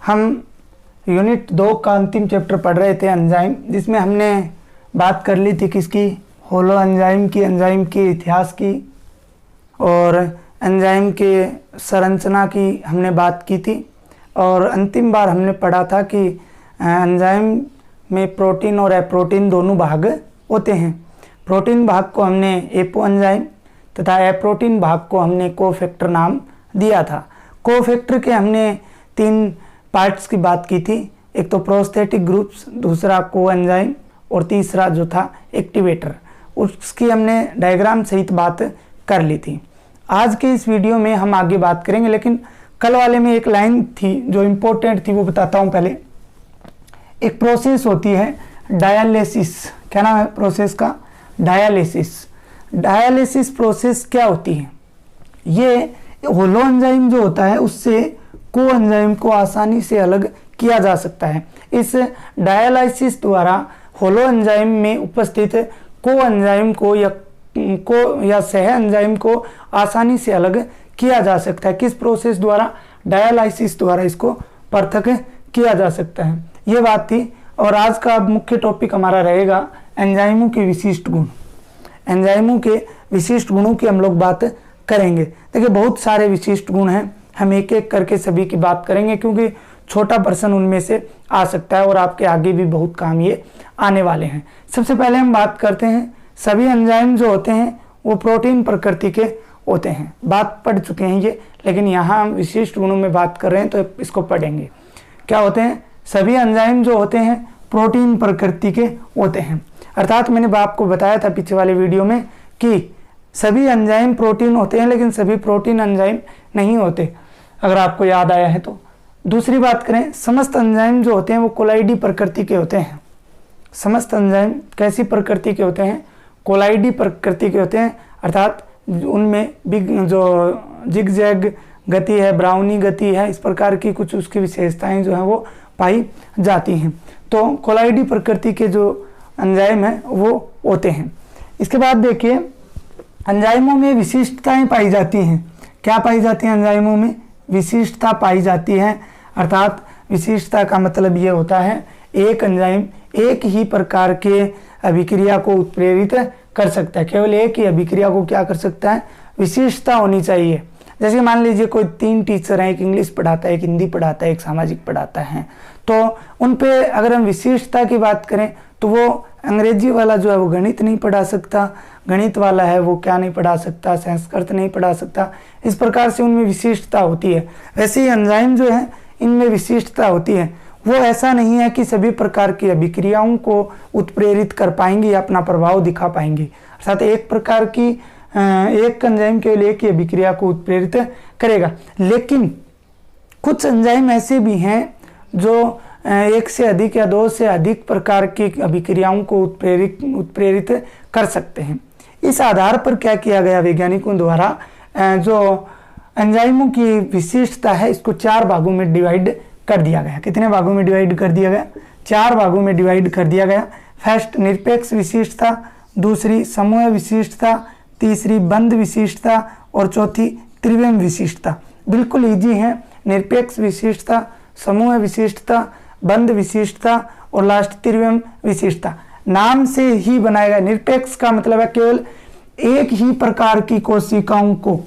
हम यूनिट 2 का अंतिम चैप्टर पढ़ रहे थे एंजाइम, जिसमें हमने बात कर ली थी किसकी, होलो एंजाइम के इतिहास की और एंजाइम के संरचना की हमने बात की थी। और अंतिम बार हमने पढ़ा था कि एंजाइम में प्रोटीन और एप्रोटीन दोनों भाग होते हैं। प्रोटीन भाग को हमने एपो एंजाइम तथा एप्रोटीन भाग को हमने कोफैक्टर नाम दिया था। कोफैक्टर के हमने 3 पार्ट्स की बात की थी, एक तो प्रोस्थेटिक ग्रुप्स, दूसरा को एंजाइम और तीसरा जो था एक्टिवेटर। उसकी हमने डायग्राम सहित बात कर ली थी। आज के इस वीडियो में हम आगे बात करेंगे, लेकिन कल वाले में एक लाइन थी जो इम्पोर्टेंट थी, वो बताता हूँ। पहले एक प्रोसेस होती है डायलिसिस। क्या नाम है प्रोसेस का? डायलिसिस। डायलिसिस प्रोसेस क्या होती है? ये होलो एंजाइम जो होता है उससे को एंजाइम को आसानी से अलग किया जा सकता है। इस डायलिसिस द्वारा होलो एंजाइम में उपस्थित को एंजाइम को या सह एंजाइम को आसानी से अलग किया जा सकता है। किस प्रोसेस द्वारा? डायलिसिस द्वारा इसको पृथक किया जा सकता है। ये बात थी। और आज का मुख्य टॉपिक हमारा रहेगा एंजाइमों के विशिष्ट गुण। एंजाइमों के विशिष्ट गुणों की हम लोग बात करेंगे। देखिए बहुत सारे विशिष्ट गुण हैं, हम एक एक करके सभी की बात करेंगे, क्योंकि छोटा प्रश्न उनमें से आ सकता है और आपके आगे भी बहुत काम ये आने वाले हैं। सबसे पहले हम बात करते हैं, सभी एंजाइम जो होते हैं वो प्रोटीन प्रकृति के होते हैं। बात पढ़ चुके हैं ये, लेकिन यहाँ हम विशिष्ट गुणों में बात कर रहे हैं तो इसको पढ़ेंगे। क्या होते हैं? सभी एंजाइम जो होते हैं प्रोटीन प्रकृति के होते हैं। अर्थात मैंने आपको बताया था पिछले वाले वीडियो में कि सभी एंजाइम प्रोटीन होते हैं, लेकिन सभी प्रोटीन एंजाइम नहीं होते, अगर आपको याद आया है तो। दूसरी बात करें, समस्त एंजाइम जो होते हैं वो कोलाइडी प्रकृति के होते हैं। समस्त एंजाइम कैसी प्रकृति के होते हैं? कोलाइडी प्रकृति के होते हैं, अर्थात उनमें जो जिग-जैग गति है, ब्राउनी गति है, इस प्रकार की कुछ उसकी विशेषताएं जो हैं वो पाई जाती हैं। तो कोलाइडी प्रकृति के जो एंजाइम हैं वो होते हैं। इसके बाद देखिए एंजाइमों में विशिष्टताएं पाई जाती हैं। क्या पाई जाती हैं? एंजाइमों में विशिष्टता पाई जाती है। अर्थात विशिष्टता का मतलब ये होता है एक एंजाइम एक ही प्रकार के अभिक्रिया को उत्प्रेरित कर सकता है। केवल एक ही अभिक्रिया को क्या कर सकता है? विशिष्टता होनी चाहिए। जैसे मान लीजिए कोई 3 टीचर हैं, एक इंग्लिश पढ़ाता है, एक हिंदी पढ़ाता है, एक सामाजिक पढ़ाता है, तो उन पे अगर हम विशिष्टता की बात करें तो वो अंग्रेजी वाला जो है वो गणित नहीं पढ़ा सकता, गणित वाला है वो क्या नहीं पढ़ा सकता, संस्कृत नहीं पढ़ा सकता। इस प्रकार से उनमें विशिष्टता होती है। वैसे ही एंजाइम जो है इनमें विशिष्टता होती है। वो ऐसा नहीं है कि सभी प्रकार की अभिक्रियाओं को उत्प्रेरित कर पाएंगे या अपना प्रभाव दिखा पाएंगे। अर्थात एक प्रकार की एक एंजाइम केवल एक ही अभिक्रिया को उत्प्रेरित करेगा। लेकिन कुछ एंजाइम ऐसे भी हैं जो एक से अधिक या 2 से अधिक प्रकार की अभिक्रियाओं को उत्प्रेरित कर सकते हैं। इस आधार पर क्या किया गया वैज्ञानिकों द्वारा, जो एंजाइमों की विशिष्टता है इसको 4 भागों में डिवाइड कर दिया गया। कितने भागों में डिवाइड कर दिया गया? 4 भागों में डिवाइड कर दिया गया। फर्स्ट निरपेक्ष विशिष्टता, दूसरी समूह विशिष्टता, तीसरी बंध विशिष्टता और चौथी त्रिविम विशिष्टता। बिल्कुल इजी है। निरपेक्ष विशिष्टता, समूह विशिष्टता, बंध विशिष्टता और लास्ट त्रिविम विशिष्टता। नाम से ही बनाएगा। निरपेक्ष का मतलब है केवल एक ही प्रकार की कोशिकाओं को,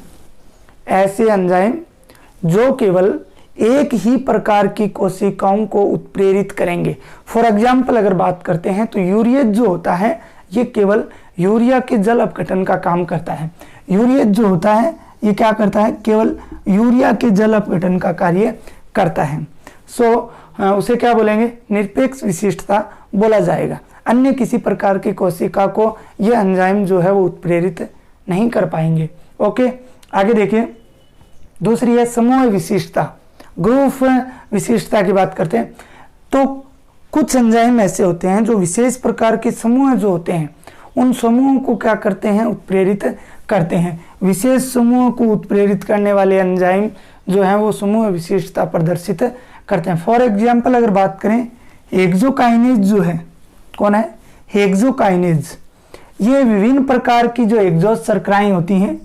ऐसे एंजाइम जो केवल एक ही प्रकार की कोशिकाओं को उत्प्रेरित करेंगे। फॉर एग्जाम्पल अगर बात करते हैं तो यूरिएज जो होता है ये केवल यूरिया के जल अपघटन का काम करता है। यूरिएज जो होता है ये क्या करता है? केवल यूरिया के जल अपघटन का कार्य करता है। उसे क्या बोलेंगे? निरपेक्ष विशिष्टता बोला जाएगा। अन्य किसी प्रकार की कोशिका को यह एंजाइम जो है वो उत्प्रेरित नहीं कर पाएंगे। ओके, आगे देखिए। दूसरी है समूह विशिष्टता, ग्रुप विशिष्टता की बात करते हैं। तो कुछ एंजाइम ऐसे होते हैं जो विशेष प्रकार के समूह जो होते हैं उन समूहों को क्या करते हैं? उत्प्रेरित करते हैं। विशेष समूह को उत्प्रेरित करने वाले एंजाइम जो हैं वो समूह विशिष्टता प्रदर्शित करते हैं। फॉर एग्जाम्पल अगर बात करें, हेक्सोकाइनेज जो है, कौन है? हेक्सोकाइनेज। ये विभिन्न प्रकार की जो एक्सोस शर्कराएं होती हैं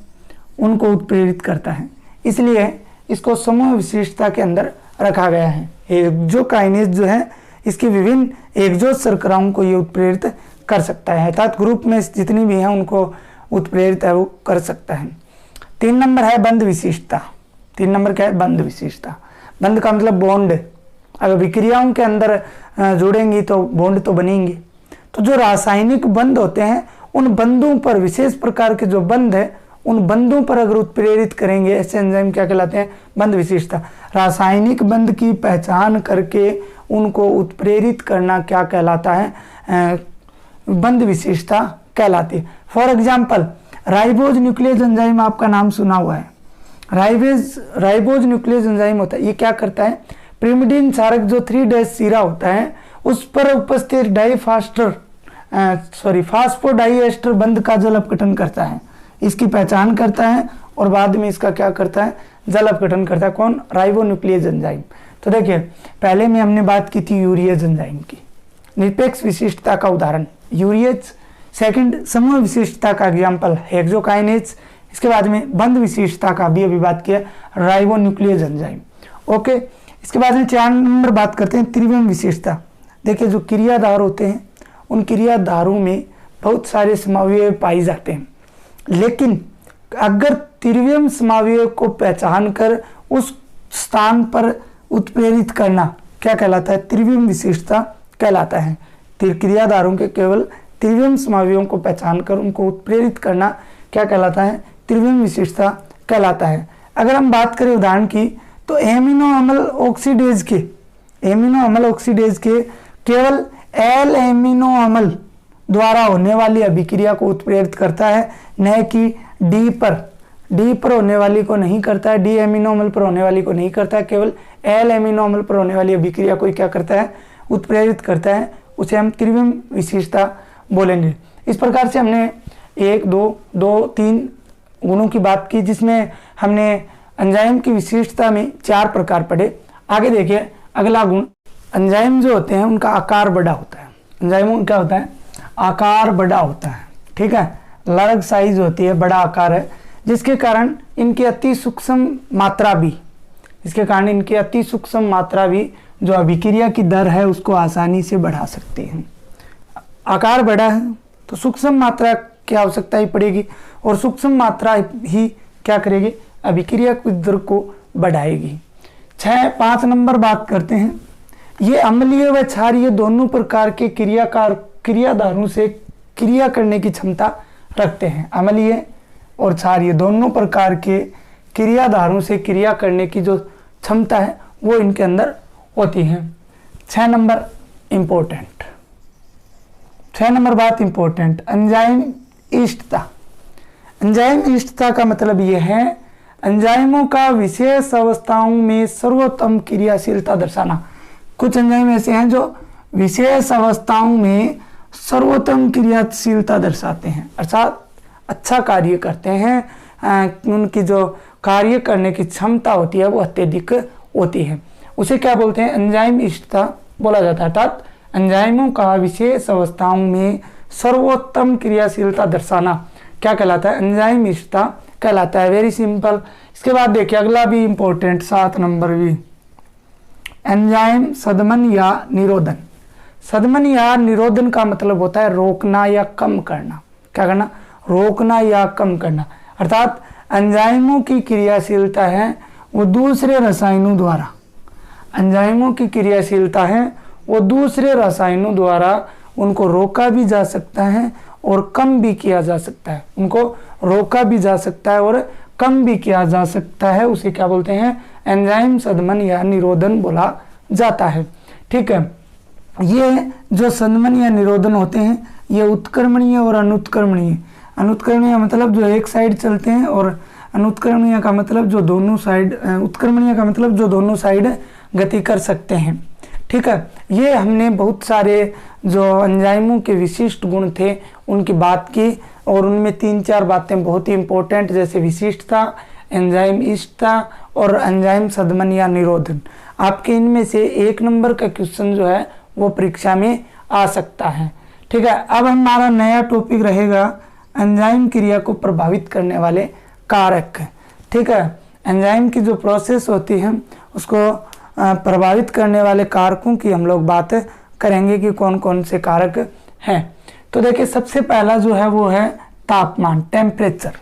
उनको उत्प्रेरित करता है, इसलिए इसको समूह विशिष्टता के अंदर रखा गया है। एक्सोकाइनेज जो है इसकी विभिन्न एक्सोस शर्कराओं को ये उत्प्रेरित कर सकता है, अर्थात ग्रुप में जितनी भी हैं उनको उत्प्रेरित है वो कर सकता है। 3 नंबर है बंध विशिष्टता। 3 नंबर क्या है? बंध विशिष्टता। बंध का मतलब बॉन्ड, अगर विक्रियाओं के अंदर जुड़ेंगी तो बॉन्ड तो बनेंगे। तो जो रासायनिक बंध होते हैं उन बंधों पर, विशेष प्रकार के जो बंध है उन बंधों पर अगर उत्प्रेरित करेंगे ऐसे एंजाइम क्या कहलाते हैं? बंध विशिष्टता। रासायनिक बंध की पहचान करके उनको उत्प्रेरित करना क्या कहलाता है? बंध विशिष्टता कहलाती है। For example ribose nucleus enzyme आपका नाम सुना हुआ है। राइबोज न्यूक्लियस एंजाइम होता है, ये क्या करता है? पिरिमिडीन क्षारक जो 3' सीरा होता है उस पर उपस्थित फास्फोडाइएस्टर बंध का जल अपघटन करता है, इसकी पहचान करता है और बाद में इसका क्या करता है? जल अपघटन करता है। कौन? Ribo nucleus enzyme. तो देखिए पहले में हमने बात की थी यूरियज एंजाइम की, निरपेक्ष विशिष्टता का उदाहरण यूरियज। सेकंड समूह विशिष्टता का एग्जाम्पल हेक्सोकाइनेज। इसके बाद में बंध विशिष्टता का भी अभी बात किया राइबो न्यूक्लियस एंजाइम। ओके, इसके बाद में 4 नंबर बात करते हैं त्रिविम विशिष्टता। देखिए जो क्रियाधार होते हैं उन क्रियाधारों में बहुत सारे समावयव पाए जाते हैं, लेकिन अगर त्रिविम समावयव को पहचान कर उस स्थान पर उत्प्रेरित करना क्या कहलाता है? त्रिविम विशिष्टता कहलाता है। क्रियाधारों के केवल त्रिविम समावयवों को पहचान कर उनको उत्प्रेरित करना क्या कहलाता है? त्रिविम विशिष्टता कहलाता है। अगर हम बात करें उदाहरण की तो एमिनो अम्ल ऑक्सीडेज के केवल एल एमिनो अम्ल द्वारा होने वाली अभिक्रिया को उत्प्रेरित करता है, न कि डी पर होने वाली को नहीं करता है, डी एमिनो अम्ल पर होने वाली को नहीं करता है, केवल एल एमिनो अम्ल पर होने वाली अभिक्रिया को क्या करता है? उत्प्रेरित करता है। उसे हम त्रिविम विशिष्टता बोलेंगे। इस प्रकार से हमने 1, 2, 3 गुणों की बात की, जिसमें हमने एंजाइम की विशिष्टता में 4 प्रकार पढ़े। आगे देखिए अगला गुण, एंजाइम जो होते हैं उनका आकार बड़ा होता है। एंजाइमों का क्या होता है? आकार बड़ा होता है। ठीक है, लार्ज साइज होती है, बड़ा आकार है, जिसके कारण इनकी अति सूक्ष्म मात्रा भी जो अभिक्रिया की दर है उसको आसानी से बढ़ा सकती है। आकार बड़ा है तो सूक्ष्म मात्रा की आवश्यकता ही पड़ेगी और सूक्ष्म मात्रा ही क्या करेगी? अभिक्रिया की दर को बढ़ाएगी। 5 नंबर बात करते हैं, ये अम्लीय व क्षारीय दोनों प्रकार के क्रियाधारों से क्रिया करने की क्षमता रखते हैं। अम्लीय और क्षारीय दोनों प्रकार के क्रियाधारों से क्रिया करने की जो क्षमता है वो इनके अंदर होती है। 6 नंबर बात इंपॉर्टेंट, एंजाइम इष्टता। एंजाइम इष्टता का मतलब यह है एंजाइमों का विशेष अवस्थाओं में सर्वोत्तम क्रियाशीलता दर्शाना। कुछ एंजाइम ऐसे हैं जो विशेष अवस्थाओं में सर्वोत्तम क्रियाशीलता दर्शाते हैं, अर्थात अच्छा कार्य करते हैं, उनकी जो कार्य करने की क्षमता होती है वो अत्यधिक होती है। उसे क्या बोलते हैं? एंजाइम इष्टता बोला जाता है, अर्थात एंजाइमों का विशेष अवस्थाओं में सर्वोत्तम क्रियाशीलता दर्शाना क्या कहलाता है? एंजाइम इष्टता कहलाता है। Very simple. इसके बाद देखिए अगला भी इंपॉर्टेंट 7 नंबर भी, एंजाइम सदमन या निरोधन। सदमन या निरोधन का मतलब होता है रोकना या कम करना। क्या करना? रोकना या कम करना, अर्थात एंजाइमों की क्रियाशीलता है वो दूसरे रसायनों द्वारा, एंजाइमों की क्रियाशीलता है वो दूसरे रसायनों द्वारा उनको रोका भी जा सकता है और कम भी किया जा सकता है। उनको रोका भी जा सकता है और कम भी किया जा सकता है। उसे क्या बोलते हैं? एंजाइम सदमन या निरोधन बोला जाता है। ठीक है, ये जो सदमन या निरोधन होते हैं ये उत्क्रमणीय और अनुत्क्रमणीय। अनुत्क्रमणीय मतलब जो एक साइड चलते हैं और अनुत्क्रमणीय का मतलब जो दोनों साइड, उत्क्रमणीय का मतलब जो दोनों साइड गति कर सकते हैं। ठीक है, ये हमने बहुत सारे जो एंजाइमों के विशिष्ट गुण थे उनकी बात की और उनमें 3-4 बातें बहुत ही इंपॉर्टेंट, जैसे विशिष्टता, एंजाइम इष्टता और एंजाइम सदमन या निरोधन। आपके इनमें से 1 नंबर का क्वेश्चन जो है वो परीक्षा में आ सकता है। ठीक है, अब हमारा नया टॉपिक रहेगा एंजाइम क्रिया को प्रभावित करने वाले कारक। ठीक है, एंजाइम की जो प्रोसेस होती है उसको प्रभावित करने वाले कारकों की हम लोग बात करेंगे कि कौन कौन से कारक हैं। तो देखिए सबसे पहला जो है वो है तापमान, टेम्परेचर।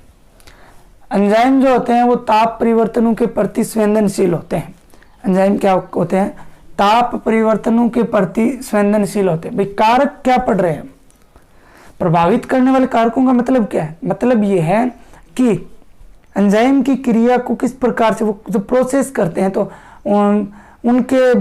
एंजाइम जो होते हैं वो ताप परिवर्तनों के प्रति संवेदनशील होते हैं। एंजाइम क्या होते हैं? ताप परिवर्तनों के प्रति संवेदनशील होते हैं। भाई कारक क्या पढ़ रहे हैं? प्रभावित करने वाले कारकों का मतलब क्या है? मतलब ये है कि एंजाइम की क्रिया को किस प्रकार से वो जो प्रोसेस करते हैं, तो उनके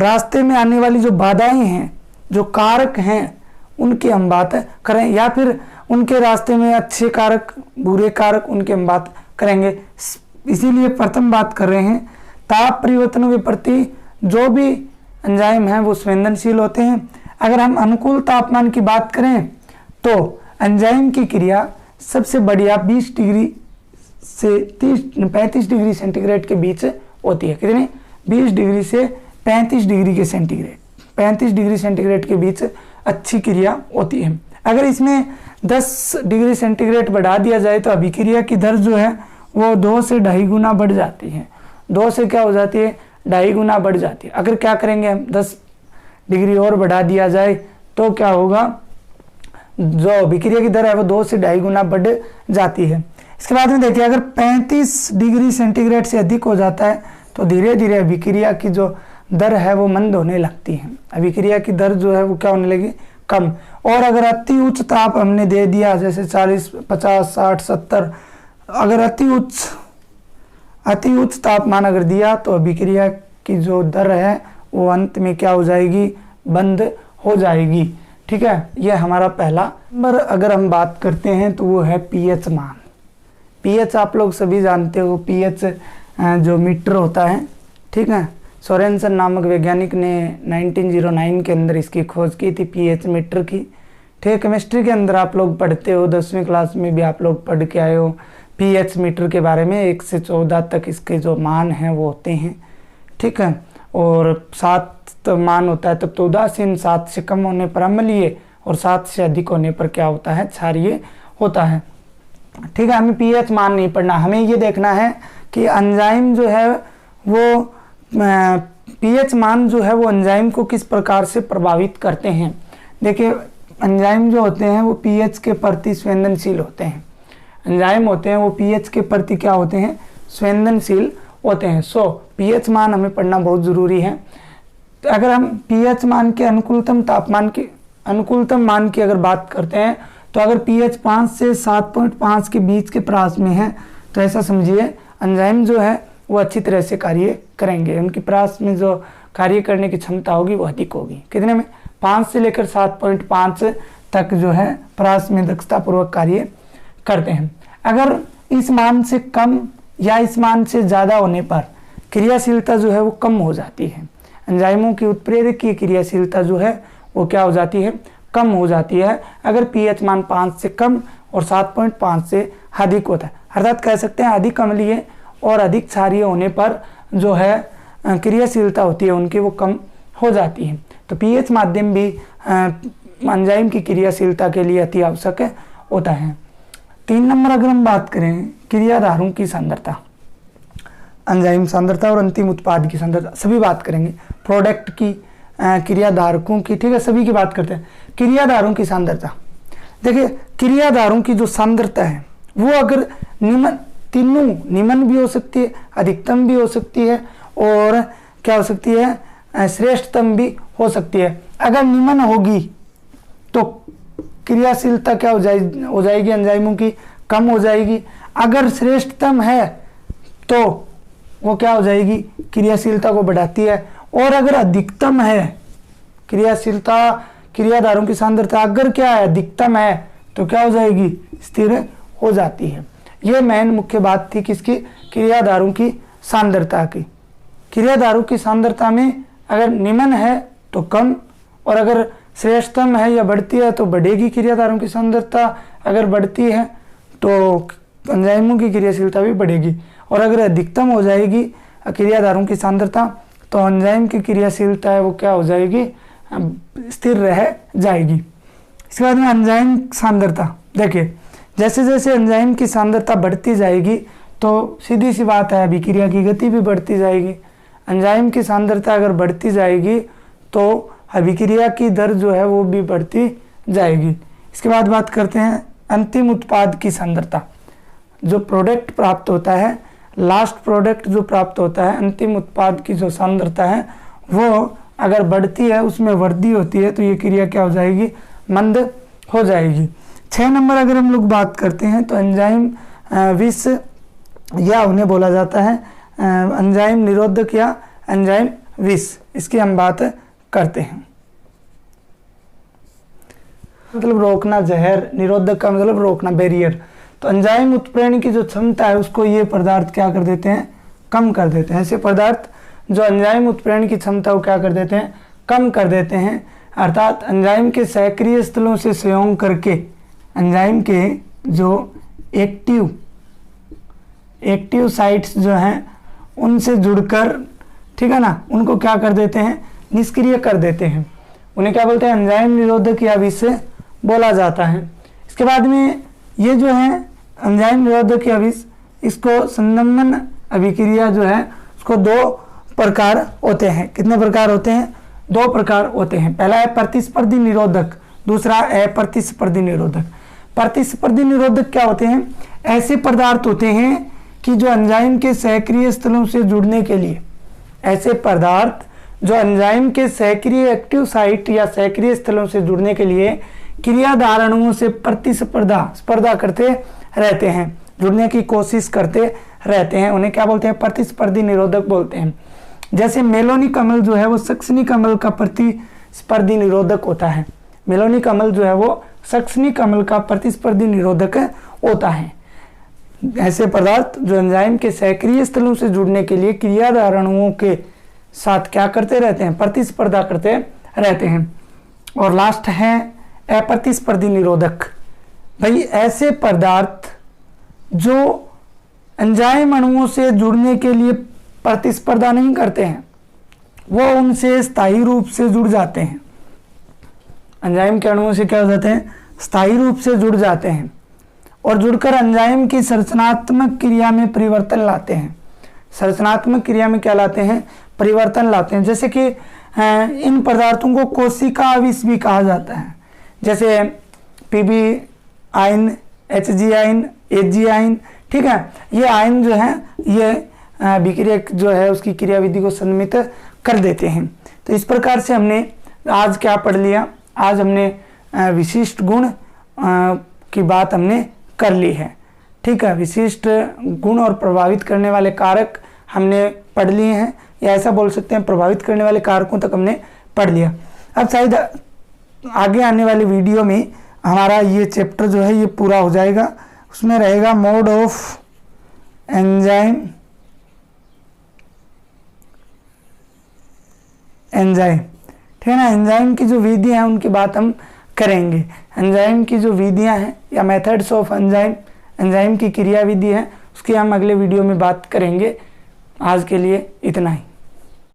रास्ते में आने वाली जो बाधाएं हैं, जो कारक हैं, उनकी हम बात करें, या फिर उनके रास्ते में अच्छे कारक, बुरे कारक, उनकी हम बात करेंगे। इसीलिए प्रथम बात कर रहे हैं ताप परिवर्तनों के प्रति जो भी एंजाइम हैं वो संवेदनशील होते हैं। अगर हम अनुकूल तापमान की बात करें तो एंजाइम की क्रिया सबसे बढ़िया 20 डिग्री से 35 डिग्री सेंटीग्रेड के बीच होती है। कितनी? 20 डिग्री से 35 डिग्री के सेंटीग्रेड, 35 डिग्री सेंटीग्रेड के बीच अच्छी क्रिया होती है। अगर इसमें 10 डिग्री सेंटीग्रेड बढ़ा दिया जाए तो अभिक्रिया की दर जो है वो 2 से 2.5 गुना बढ़ जाती है। 2 से क्या हो जाती है? 2.5 गुना बढ़ जाती है। अगर क्या करेंगे हम, 10 डिग्री और बढ़ा दिया जाए तो क्या होगा? जो अभिक्रिया की दर है वो 2 से 2.5 गुना बढ़ जाती है। इसके बाद में देखिए अगर 35 डिग्री सेंटीग्रेड से अधिक हो जाता है तो धीरे धीरे अभिक्रिया की जो दर है वो मंद होने लगती है। अभिक्रिया की दर जो है वो क्या होने लगी? कम। और अगर अति उच्च ताप हमने दे दिया, जैसे 40, 50, 60, 70, अगर अति उच्च तापमान अगर दिया तो अभिक्रिया की जो दर है वो अंत में क्या हो जाएगी? बंद हो जाएगी। ठीक है, यह हमारा पहला नंबर। अगर हम बात करते हैं तो वो है पीएच मान। पीएच आप लोग सभी जानते हो, पीएच जो मीटर होता है। ठीक है, सोरेनसन नामक वैज्ञानिक ने 1909 के अंदर इसकी खोज की थी, पीएच मीटर की। ठीक है, केमिस्ट्री के अंदर आप लोग पढ़ते हो, 10वीं क्लास में भी आप लोग पढ़ के आए हो पीएच मीटर के बारे में। 1 से 14 तक इसके जो मान हैं वो होते हैं। ठीक है, और 7 मान होता है तब तो उदासीन, 7 से कम होने पर अम्लीय और 7 से अधिक होने पर क्या होता है? क्षारीय होता है। ठीक है, हमें पीएच मान नहीं पढ़ना, हमें ये देखना है कि एंजाइम जो है वो पीएच मान जो है वो एंजाइम को किस प्रकार से प्रभावित करते हैं। देखिए एंजाइम जो होते हैं वो पीएच के प्रति संवेदनशील होते हैं। एंजाइम होते हैं वो पीएच के प्रति क्या होते हैं? संवेदनशील होते हैं। सो पीएच मान हमें पढ़ना बहुत ज़रूरी है। तो अगर हम पीएच मान के अनुकूलतम मान की अगर बात करते हैं तो अगर पीएच 5 से 7.5 के बीच के परास में है तो ऐसा समझिए एंजाइम जो है वो अच्छी तरह से कार्य करेंगे। उनकी परास में जो कार्य करने की क्षमता होगी वो अधिक होगी। कितने में? 5 से लेकर 7.5 तक जो है परास में दक्षतापूर्वक कार्य करते हैं। अगर इस मान से कम या इस मान से ज़्यादा होने पर क्रियाशीलता जो है वो कम हो जाती है। एंजाइमों की उत्प्रेरक की क्रियाशीलता जो है वो क्या हो जाती है? कम हो जाती है। अगर पीएच मान 5 से कम और 7.5 से अधिक होता है, अर्थात कह सकते हैं अधिक अम्लीय और अधिक क्षारीय होने पर जो है क्रियाशीलता होती है उनकी वो कम हो जाती है। तो पीएच माध्यम भी एंजाइम की क्रियाशीलता के लिए अति आवश्यक होता है। 3 नंबर अगर हम बात करें क्रियाधारों की सांद्रता, एंजाइम सांद्रता और अंतिम उत्पाद की सांद्रता, सभी बात करेंगे। प्रोडक्ट की, क्रियाधारकों की, ठीक है, सभी की बात करते हैं। क्रियाधारों की सांद्रता, देखिए क्रियाधारों की जो सांद्रता है वो अगर तीनों निम्न भी हो सकती है, अधिकतम भी हो सकती है और क्या हो सकती है? श्रेष्ठतम भी हो सकती है। अगर निम्न होगी तो क्रियाशीलता क्या हो जाएगी एंजाइमों की? कम हो जाएगी। अगर श्रेष्ठतम है तो वो क्या हो जाएगी? क्रियाशीलता को बढ़ाती है। और अगर अधिकतम है क्रियाशीलता, क्रियाधारों की सांद्रता अगर क्या है? अधिकतम है तो क्या हो जाएगी? स्थिर हो जाती है। यह मेन मुख्य बात थी किसकी? क्रियाधारों की सांद्रता की। क्रियाधारों की सांद्रता में अगर निम्न है तो कम, और अगर श्रेष्ठतम है या बढ़ती है तो बढ़ेगी क्रियाधारों की सांद्रता। अगर बढ़ती है तो एंजाइमों की क्रियाशीलता भी बढ़ेगी। और अगर अधिकतम हो जाएगी क्रियाधारों की सांद्रता तो एंजाइम की क्रियाशीलता है वो क्या हो जाएगी? स्थिर रह जाएगी। इसके बाद में एंजाइम सांद्रता, देखिए जैसे जैसे एंजाइम की सांद्रता बढ़ती जाएगी तो सीधी सी बात है अभिक्रिया की गति भी बढ़ती जाएगी। एंजाइम की सांद्रता अगर बढ़ती जाएगी तो अभिक्रिया की दर जो है वो भी बढ़ती जाएगी। इसके बाद बात करते हैं अंतिम उत्पाद की सांद्रता। जो प्रोडक्ट प्राप्त होता है, लास्ट प्रोडक्ट जो प्राप्त होता है, अंतिम उत्पाद की जो सांद्रता है वो अगर बढ़ती है, उसमें वृद्धि होती है, तो ये क्रिया क्या हो जाएगी, मंद हो जाएगी। 6 नंबर अगर हम लोग बात करते हैं तो एंजाइम विष या उन्हें बोला जाता है एंजाइम निरोधक या एंजाइम विष, इसकी हम बात करते हैं। मतलब रोकना, जहर, निरोधक का मतलब रोकना, बैरियर। तो एंजाइम उत्प्रेरण की जो क्षमता है उसको ये पदार्थ क्या कर देते हैं, कम कर देते हैं। ऐसे पदार्थ जो एंजाइम उत्प्रेरण की क्षमता को क्या कर देते हैं, कम कर देते हैं। अर्थात एंजाइम के सक्रिय स्थलों से संयोग करके एंजाइम के जो एक्टिव साइट्स जो हैं उनसे जुड़कर, ठीक है ना, उनको क्या कर देते हैं, निष्क्रिय कर देते हैं। उन्हें क्या बोलते हैं, एंजाइम निरोधक या विष बोला जाता है। इसके बाद में ये जो है एंजाइम निरोधक या विष, इसको संदमन अभिक्रिया जो है उसको 2 प्रकार होते हैं। कितने प्रकार होते हैं, 2 प्रकार होते हैं। पहला है प्रतिस्पर्धी निरोधक, दूसरा है प्रतिस्पर्धी निरोधक। प्रतिस्पर्धी निरोधक क्या होते हैं, ऐसे पदार्थ होते हैं कि जो एंजाइम के सक्रिय स्थलों से जुड़ने के लिए, ऐसे पदार्थ जो एंजाइम के सक्रिय एक्टिव साइट या सक्रिय स्थलों से जुड़ने के लिए क्रियाधार अणुओं से स्पर्धा करते रहते हैं, जुड़ने की कोशिश करते रहते हैं, उन्हें क्या बोलते हैं, प्रतिस्पर्धी निरोधक बोलते हैं। जैसे मेलोनिक अम्ल जो है वो सक्सनिक अम्ल का प्रतिस्पर्धी निरोधक होता है। मेलोनिक अम्ल जो है वो सक्सनिक अम्ल का प्रतिस्पर्धी निरोधक होता है। ऐसे पदार्थ जो एंजाइम के सक्रिय स्थलों से जुड़ने के लिए क्रियाधार अणुओं के साथ क्या करते रहते हैं, प्रतिस्पर्धा करते रहते हैं। और लास्ट है अप्रतिस्पर्धी निरोधक। भाई ऐसे पदार्थ जो एंजाइम अणुओं से जुड़ने के लिए प्रतिस्पर्धा नहीं करते हैं, वो उनसे स्थायी रूप से जुड़ जाते हैं। एंजाइम के अणुओं से क्या हो जाते हैं, स्थायी रूप से जुड़ जाते हैं और जुड़कर एंजाइम की संरचनात्मक क्रिया में परिवर्तन लाते हैं। संरचनात्मक क्रिया में क्या लाते हैं, परिवर्तन लाते हैं। जैसे कि इन पदार्थों को कोशिका आविश भी कहा जाता है। जैसे पीबी आयन, एचजी आयन, एजी आयन, ठीक है, ये आयन जो है ये विक्रियक जो है उसकी क्रियाविधि को संमित कर देते हैं। तो इस प्रकार से हमने आज क्या पढ़ लिया, आज हमने विशिष्ट गुण की बात हमने कर ली है, ठीक है। विशिष्ट गुण और प्रभावित करने वाले कारक हमने पढ़ लिए हैं, या ऐसा बोल सकते हैं प्रभावित करने वाले कारकों तक हमने पढ़ लिया। अब शायद आगे आने वाली वीडियो में हमारा ये चैप्टर जो है ये पूरा हो जाएगा। उसमें रहेगा मोड ऑफ एंजाइम ठीक है ना। एंजाइम की जो विधियां हैं उनकी बात हम करेंगे। एंजाइम की जो विधियां हैं या मेथड्स ऑफ एंजाइम की क्रियाविधि है उसकी हम अगले वीडियो में बात करेंगे। आज के लिए इतना ही।